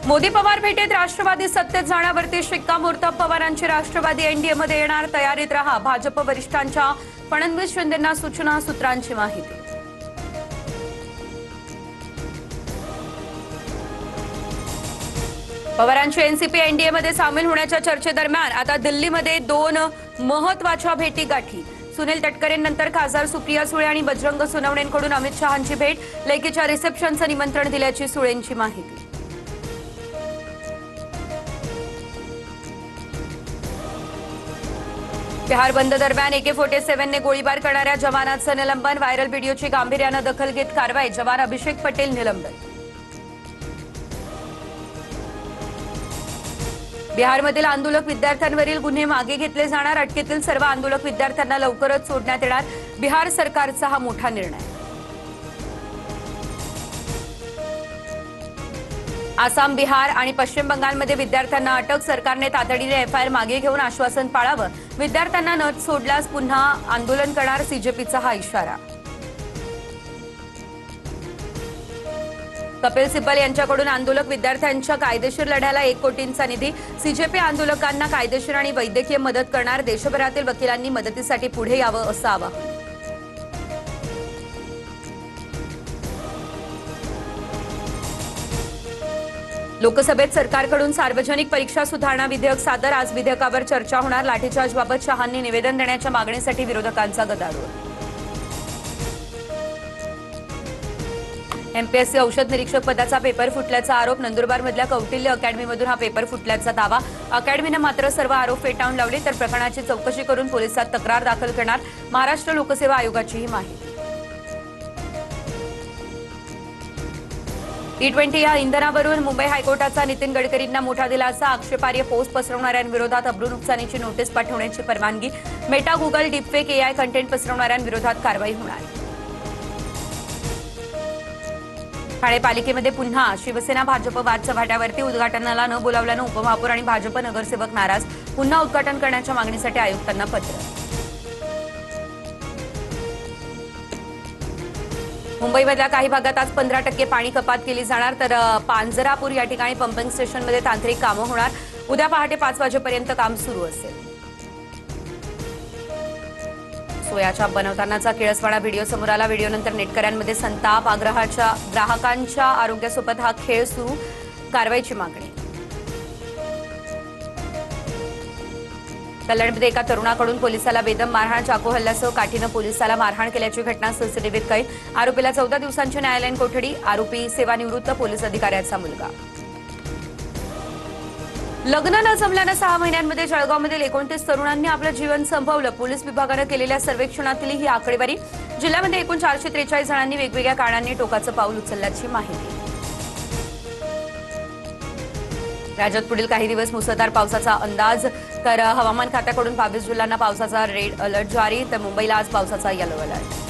मोदी पवार भेटीत राष्ट्रवादी सत्तेत जाण्यावरती शिक्कामोर्तब। पवारांची राष्ट्रवादी एनडीएमध्ये येणार, तयारीत रहा। भाजप वरिष्ठांच्या फडणवीस शिंदेंना सूचना, सूत्रांची माहिती। पवारांची एनसीपी एनडीएमध्ये सामील होण्याच्या चर्चेदरम्यान आता दिल्लीमध्ये दोन महत्वाच्या भेटी गाठी। सुनील तटकरेंनंतर खासदार सुप्रिया सुळे आणि बजरंग सोनवणेंकडून अमित शहांची भेट। लेकीच्या रिसेप्शनचं निमंत्रण दिल्याची सुळेंची माहिती। बिहार बंद दरम्यान AK-47 ने गोळीबार करणाऱ्या जवानाचं निलंबन। व्हायरल व्हिडिओची गांभीर्यानं दखल घेत कारवाई। जवान अभिषेक पटेल निलंबन। बिहारमधील आंदोलक विद्यार्थ्यांवरील गुन्हे मागे घेतले जाणार। अटकेतील सर्व आंदोलक विद्यार्थ्यांना लवकरच सोडण्यात येणार। बिहार सरकारचा हा मोठा निर्णय। आसाम, बिहार आणि पश्चिम बंगालमध्ये विद्यार्थ्यांना अटक। सरकारने तातडीने FIR मागे घेऊन आश्वासन पाळावं। विद्यार्थ्यांना न सोडल्यास पुन्हा आंदोलन करणार, CJPचा हा इशारा। कपिल सिब्बल यांच्याकडून आंदोलक विद्यार्थ्यांच्या कायदेशीर लढ्याला 1 कोटींचा निधी। CJP आंदोलकांना कायदेशीर आणि वैद्यकीय मदत करणार। देशभरातील वकिलांनी मदतीसाठी पुढे यावं, असं आवाहन। लोकसभेत सरकारकडून सार्वजनिक परीक्षा सुधारणा विधेयक सादर। आज विधेयकावर चर्चा होणार। लाठीचार्जबाबत शहांनी निवेदन देण्याच्या मागणीसाठी विरोधकांचा गदारोळ। MPSC औषध निरीक्षक पदाचा पेपर फुटल्याचा आरोप। नंदुरबारमधल्या कौटिल्य अकॅडमीमधून हा पेपर फुटल्याचा दावा। अकॅडमीनं मात्र सर्व आरोप फेटाळून लावले, तर प्रकरणाची चौकशी करून पोलिसात तक्रार दाखल करणार। महाराष्ट्र लोकसेवा आयोगाची ही माहिती। E20 या इंधनावरून मुंबई हायकोर्टाचा नितीन गडकरींना मोठा दिलासा। आक्षेपार्ह पोस्ट पसरवणाऱ्यांविरोधात अब्रू नुकसानीची नोटीस पाठवण्याची परवानगी। Meta, Google, deepfake AI content पसरवणाऱ्यांविरोधात कारवाई होणार। ठाणे पालिकेमध्ये पुन्हा शिवसेना भाजप वाद चव्हाट्यावरती। उद्घाटनाला न बोलावल्यानं उपमहापौर आणि भाजप नगरसेवक नाराज। पुन्हा उद्घाटन करण्याच्या मागणीसाठी आयुक्तांना पत्र। मुंबईमधल्या काही भागात आज 15% पाणी कपात केली जाणार, तर पांजरापूर या ठिकाणी पंपिंग स्टेशनमध्ये तांत्रिक कामं होणार। उद्या पहाटे 5 वाजेपर्यंत काम सुरू असेल। सोयाच्या बनवतानाचा किळसवाणा व्हिडिओ समोर आला। व्हिडिओनंतर नेटकऱ्यांमध्ये संताप। ग्राहकांच्या आरोग्यासोबत हा खेळ सुरू, कारवाईची मागणी। कल्याणमध्ये एका तरुणाकडून पोलिसाला बेदम मारहाण। चाकू हल्ल्यासह काठीनं पोलिसाला मारहाण केल्याची घटना सीसीटीव्हीत कैद। आरोपीला 14 दिवसांची न्यायालयीन कोठडी। आरोपी सेवानिवृत्त पोलीस अधिकाऱ्याचा मुलगा। लग्न न जमल्यानं 6 महिन्यांमध्ये जळगावमधील 29 तरुणांनी आपलं जीवन संपवलं। पोलीस विभागानं केलेल्या सर्वेक्षणातली ही आकडेवारी। जिल्ह्यामध्ये एकूण 443 जणांनी वेगवेगळ्या कारणांनी टोकाचं पाऊल उचलल्याची माहिती। राज्यात पुढील काही दिवस मुसळधार पावसाचा अंदाज, तर हवामान खात्याकडून 22 जिल्ह्यांना पावसाचा रेड अलर्ट जारी, तर मुंबईला आज पावसाचा येलो अलर्ट।